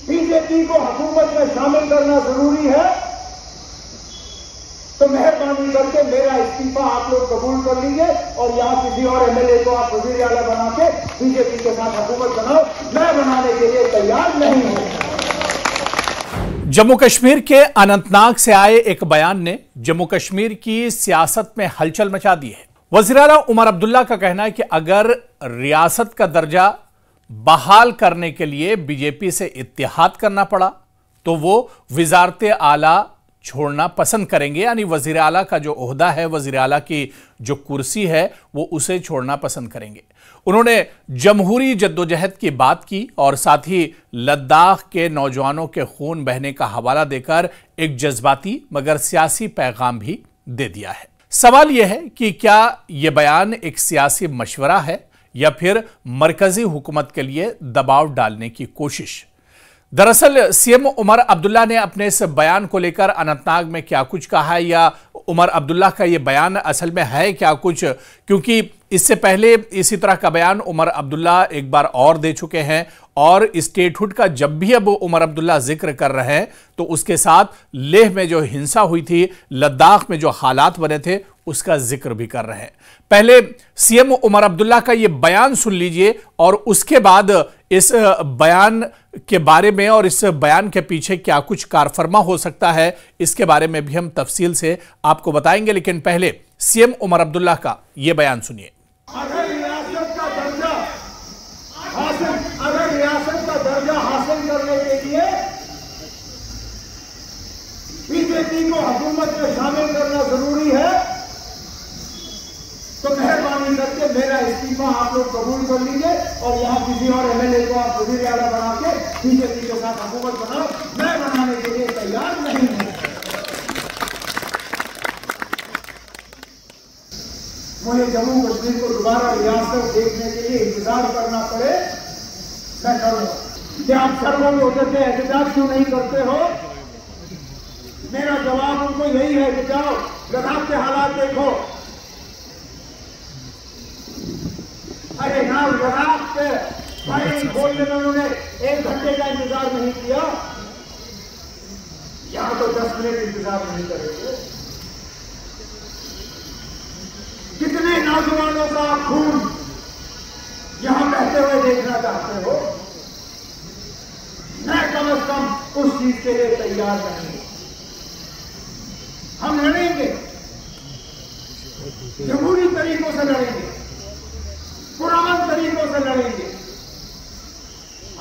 BJP को हुकूमत में शामिल करना जरूरी है तो मेहरबानी करके मेरा इस्तीफा आप लोग कबूल कर लीजिए और यहां किसी और एमएलए को आप वजीर आला बना के बीजेपी के साथ हुकूमत बनाओ। मैं बनाने के लिए तैयार नहीं हूं। जम्मू कश्मीर के अनंतनाग से आए एक बयान ने जम्मू कश्मीर की सियासत में हलचल मचा दी है। वज़ीर आला उमर अब्दुल्ला का कहना है कि अगर रियासत का दर्जा बहाल करने के लिए बीजेपी से इत्तेहाद करना पड़ा तो वो वज़ारत आला छोड़ना पसंद करेंगे, यानी वज़ीर आला का जो ओहदा है, वज़ीर आला की जो कुर्सी है, वो उसे छोड़ना पसंद करेंगे। उन्होंने जमहूरी जद्दोजहद की बात की और साथ ही लद्दाख के नौजवानों के खून बहने का हवाला देकर एक जज्बाती मगर सियासी पैगाम भी दे दिया है। सवाल यह है कि क्या यह बयान एक सियासी मशवरा है या फिर मरकजी हुकूमत के लिए दबाव डालने की कोशिश। दरअसल सीएम उमर अब्दुल्ला ने अपने इस बयान को लेकर अनंतनाग में क्या कुछ कहा है, या उमर अब्दुल्ला का यह बयान असल में है क्या कुछ, क्योंकि इससे पहले इसी तरह का बयान उमर अब्दुल्ला एक बार और दे चुके हैं और स्टेटहुड का जब भी अब उमर अब्दुल्ला जिक्र कर रहे हैं तो उसके साथ लेह में जो हिंसा हुई थी, लद्दाख में जो हालात बने थे, उसका जिक्र भी कर रहे हैं। पहले सीएम उमर अब्दुल्ला का यह बयान सुन लीजिए और उसके बाद इस बयान के बारे में और इस बयान के पीछे क्या कुछ कारफरमा हो सकता है, इसके बारे में भी हम तफसील से आपको बताएंगे। लेकिन पहले सीएम उमर अब्दुल्ला का यह बयान सुनिए। अगर रियासत का दर्जा हासिल करने के लिए बीजेपी को हुकूमत में शामिल करना जरूरी है तो मेहरबानी करके मेरा इस्तीफा आप लोग कबूल कर लीजिए और यहां किसी और एमएलए को आप वजीर आला बना के बीजेपी के साथ हुकूमत बनाओ। मैं बनाने के लिए तैयार नहीं हूं। मुझे जम्मू कश्मीर को दोबारा रियासत देखने के लिए इंतजार करना पड़े, मैं करूंगा। क्या आप सर्वों में होते थे एहतजाज क्यों नहीं करते हो? मेरा जवाब उनको यही है कि जाओ लद्दाख के हालात देखो। अरे ना, लद्दाख के भाई बोलने में उन्होंने 1 घंटे का इंतजार नहीं किया, यहां तो 10 मिनट इंतजार नहीं करेंगे। कितने नौजवानों का खून यहां बहते हुए देखना चाहते हो? मैं कम से कम उस चीज के लिए तैयार नहीं हूं। हम लड़ेंगे, जमहूरी तरीकों से लड़ेंगे, पुरअमन तरीकों से लड़ेंगे,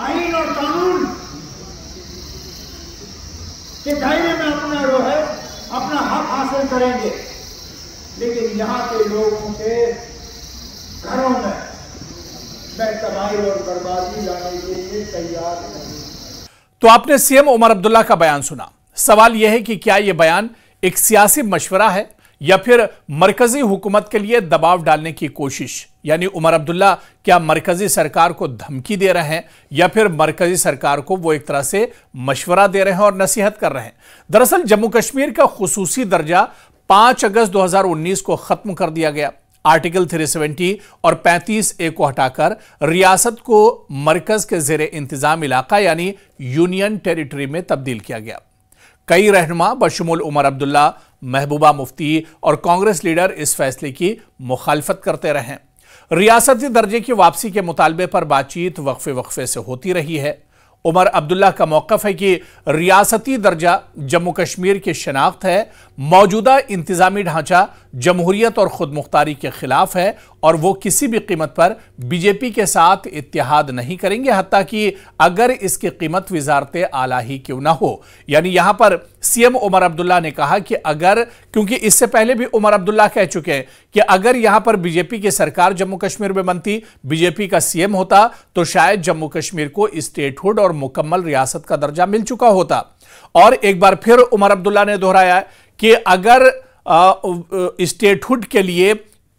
आईन और कानून के दायरे में अपना जो है अपना हक हासिल करेंगे। लेकिन यहां के लोगों के घरों में मैं तबाही और बर्बादी लाने के लिए तैयार नहीं। तो आपने सीएम उमर अब्दुल्ला का बयान सुना। सवाल यह है कि क्या यह बयान एक सियासी मशवरा है या फिर मरकजी हुकूमत के लिए दबाव डालने की कोशिश, यानी उमर अब्दुल्ला क्या मरकजी सरकार को धमकी दे रहे हैं या फिर मरकजी सरकार को वो एक तरह से मशवरा दे रहे हैं और नसीहत कर रहे हैं। दरअसल जम्मू कश्मीर का खुसूसी दर्जा 5 अगस्त 2019 को खत्म कर दिया गया। आर्टिकल 370 और 35A को हटाकर रियासत को मरकज के जेरे इंतजाम इलाका यानी यूनियन टेरिटरी में तब्दील किया गया। कई रहनुमा बशमूल उमर अब्दुल्ला, महबूबा मुफ्ती और कांग्रेस लीडर इस फैसले की मुखालफत करते रहे। रियासती दर्जे की वापसी के मुतालबे पर बातचीत वक्फे वक्फे से होती रही है। उमर अब्दुल्ला का मौक़िफ़ है कि रियासती दर्जा जम्मू कश्मीर की शनाख्त है, मौजूदा इंतजामी ढांचा जमहूरियत और खुद मुख्तारी के खिलाफ है और वो किसी भी कीमत पर बीजेपी के साथ इत्तेहाद नहीं करेंगे, हत्ता कि अगर इसकी कीमत वज़ारत आला ही क्यों ना हो। यानी यहां पर सीएम उमर अब्दुल्ला ने कहा कि अगर, क्योंकि इससे पहले भी उमर अब्दुल्ला कह चुके हैं कि अगर यहां पर बीजेपी की सरकार जम्मू कश्मीर में बनती, बीजेपी का सीएम होता, तो शायद जम्मू कश्मीर को स्टेटहुड और मुकम्मल रियासत का दर्जा मिल चुका होता। और एक बार फिर उमर अब्दुल्ला ने दोहराया कि अगर स्टेटहुड के लिए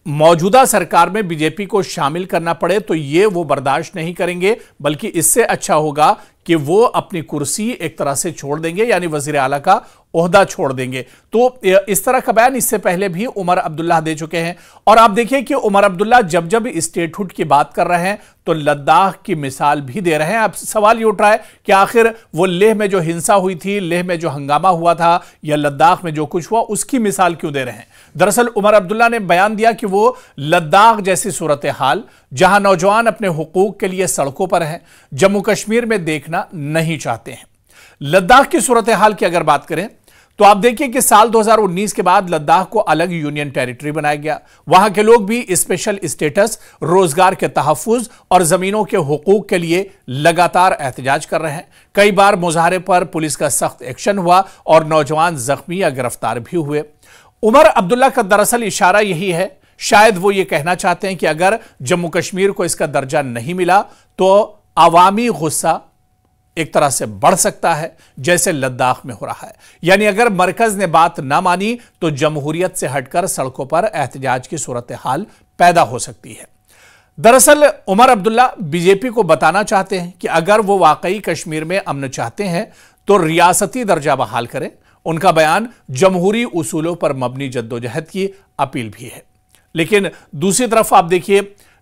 मौजूदा सरकार में बीजेपी को शामिल करना पड़े तो ये वो बर्दाश्त नहीं करेंगे, बल्कि इससे अच्छा होगा कि वो अपनी कुर्सी एक तरह से छोड़ देंगे, यानी वजीर आला का ओहदा छोड़ देंगे। तो इस तरह का बयान इससे पहले भी उमर अब्दुल्ला दे चुके हैं। और आप देखिए कि उमर अब्दुल्ला जब जब स्टेटहुड की बात कर रहे हैं तो लद्दाख की मिसाल भी दे रहे हैं। अब सवाल ये उठ रहा है कि आखिर वो लेह में जो हिंसा हुई थी, लेह में जो हंगामा हुआ था, या लद्दाख में जो कुछ हुआ, उसकी मिसाल क्यों दे रहे हैं। दरअसल उमर अब्दुल्ला ने बयान दिया कि वो लद्दाख जैसी सूरत हाल, जहां नौजवान अपने हुकूक के लिए सड़कों पर हैं, जम्मू कश्मीर में देखना नहीं चाहते हैं। लद्दाख की सूरत हाल की अगर बात करें तो आप देखिए कि साल 2019 के बाद लद्दाख को अलग यूनियन टेरिटरी बनाया गया। वहां के लोग भी स्पेशल स्टेटस, रोजगार के तहफ्फुज और जमीनों के हुकूक के लिए लगातार एहतजाज कर रहे हैं। कई बार मुजाहरे पर पुलिस का सख्त एक्शन हुआ और नौजवान जख्मी या गिरफ्तार भी हुए। उमर अब्दुल्ला का दरअसल इशारा यही है, शायद वो ये कहना चाहते हैं कि अगर जम्मू कश्मीर को इसका दर्जा नहीं मिला तो अवामी गुस्सा एक तरह से बढ़ सकता है, जैसे लद्दाख में हो रहा है। यानी अगर मरकज ने बात ना मानी तो जमहूरियत से हटकर सड़कों पर एहतजाज की सूरत हाल पैदा हो सकती है। दरअसल उमर अब्दुल्ला बीजेपी को बताना चाहते हैं कि अगर वो वाकई कश्मीर में अमन चाहते हैं तो रियासती दर्जा बहाल करें। उनका बयान जमहूरी उसूलों पर मबनी जद्दोजहद की अपील भी है। लेकिन दूसरी तरफ आप देखिए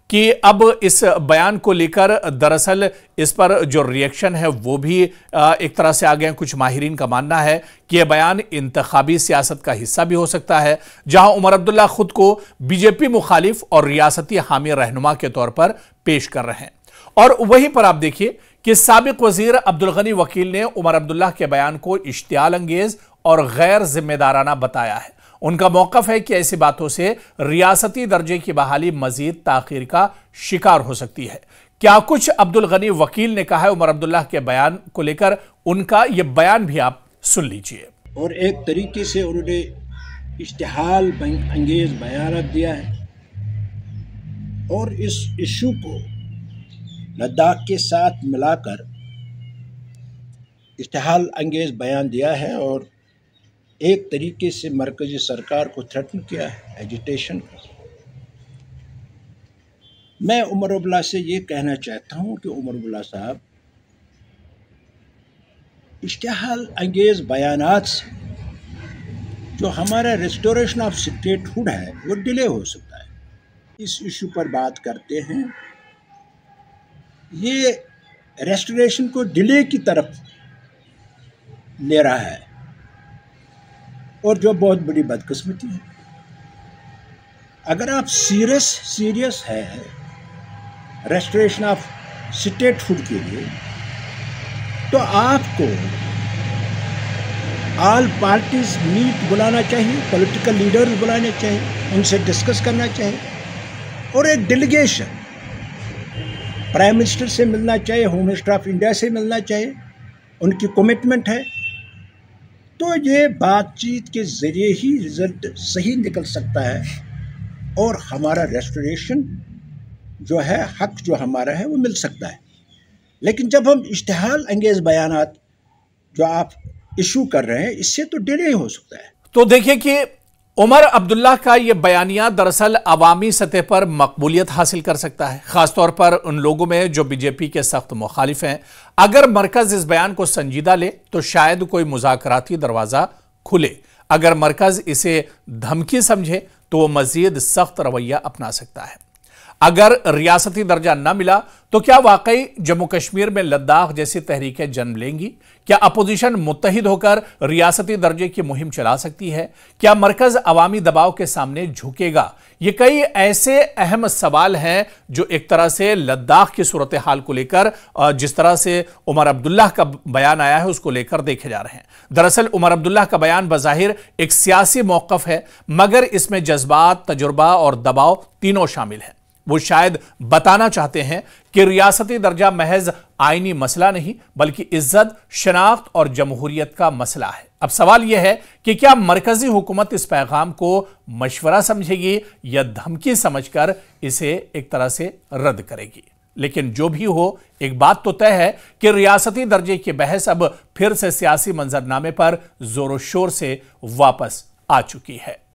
कि अब इस बयान को लेकर दरअसल इस पर जो रिएक्शन है वो भी एक तरह से आ गए हैं। कुछ माहिरीन का मानना है कि यह बयान इंतखाबी सियासत का हिस्सा भी हो सकता है, जहां उमर अब्दुल्ला खुद को बीजेपी मुखालिफ और रियासती हामी रहनुमा के तौर पर पेश कर रहे हैं। और वहीं पर आप देखिए कि साबिक वजीर अब्दुल गनी वकील ने उमर अब्दुल्ला के बयान को इश्तियाल अंगेज और गैर जिम्मेदाराना बताया है। उनका मौकफ है कि ऐसी बातों से रियासती दर्जे की बहाली मजीद ताखीर का शिकार हो सकती है। क्या कुछ अब्दुल गनी वकील ने कहा है उमर अब्दुल्ला के बयान को लेकर, उनका यह बयान भी आप सुन लीजिए। और एक तरीके से उन्होंने इश्तिहाल अंगेज बयान दिया है और इस इशू को लद्दाख के साथ मिलाकर इश्तिहाल अंगेज बयान दिया है और एक तरीके से मरकजी सरकार को थ्रेटन किया है, एजिटेशन को। मैं उमर अब्दुल्ला से ये कहना चाहता हूँ कि उमर अब्दुल्ला साहब, इश्तिहाल अंगेज बयानात से जो हमारा रेस्टोरेशन ऑफ स्टेटहुड है वो डिले हो सकता है। इस इशू पर बात करते हैं, ये रेस्टोरेशन को डिले की तरफ ले रहा है और जो बहुत बड़ी बदकिस्मती है। अगर आप सीरियस है रेस्टोरेशन ऑफ स्टेटहुड के लिए तो आपको ऑल पार्टीज मीट बुलाना चाहिए, पॉलिटिकल लीडर्स बुलाने चाहिए, उनसे डिस्कस करना चाहिए और एक डेलीगेशन प्राइम मिनिस्टर से मिलना चाहिए, होम मिनिस्टर ऑफ इंडिया से मिलना चाहिए। उनकी कमिटमेंट है तो ये बातचीत के ज़रिए ही रिज़ल्ट सही निकल सकता है और हमारा रेस्टोरेशन जो है, हक जो हमारा है वो मिल सकता है। लेकिन जब हम इश्तिहाल अंगेज बयानात जो आप इशू कर रहे हैं, इससे तो डिले हो सकता है। तो देखिए कि उमर अब्दुल्ला का यह बयानिया दरअसल अवामी सतह पर मकबूलियत हासिल कर सकता है, खासतौर पर उन लोगों में जो बीजेपी के सख्त मुखालिफ हैं। अगर मरकज इस बयान को संजीदा ले तो शायद कोई मुज़ाकराती दरवाज़ा खुले। अगर मरकज इसे धमकी समझे तो वह मजीद सख्त रवैया अपना सकता है। अगर रियासती दर्जा न मिला तो क्या वाकई जम्मू कश्मीर में लद्दाख जैसी तहरीकें जन्म लेंगी? क्या अपोजिशन मुत्तहिद होकर रियासती दर्जे की मुहिम चला सकती है? क्या मरकज अवामी दबाव के सामने झुकेगा? ये कई ऐसे अहम सवाल हैं जो एक तरह से लद्दाख की सूरत हाल को लेकर, जिस तरह से उमर अब्दुल्ला का बयान आया है, उसको लेकर देखे जा रहे हैं। दरअसल उमर अब्दुल्ला का बयान बज़ाहिर एक सियासी मौक़िफ़ है, मगर इसमें जज्बात, तजुर्बा और दबाव तीनों शामिल हैं। वो शायद बताना चाहते हैं कि रियासती दर्जा महज आईनी मसला नहीं, बल्कि इज्जत, शनाख्त और जमहूरियत का मसला है। अब सवाल यह है कि क्या मरकजी हुकूमत इस पैगाम को मशवरा समझेगी या धमकी समझकर इसे एक तरह से रद्द करेगी? लेकिन जो भी हो, एक बात तो तय है कि रियासती दर्जे की बहस अब फिर से सियासी मंजरनामे पर जोरों शोर से वापस आ चुकी है।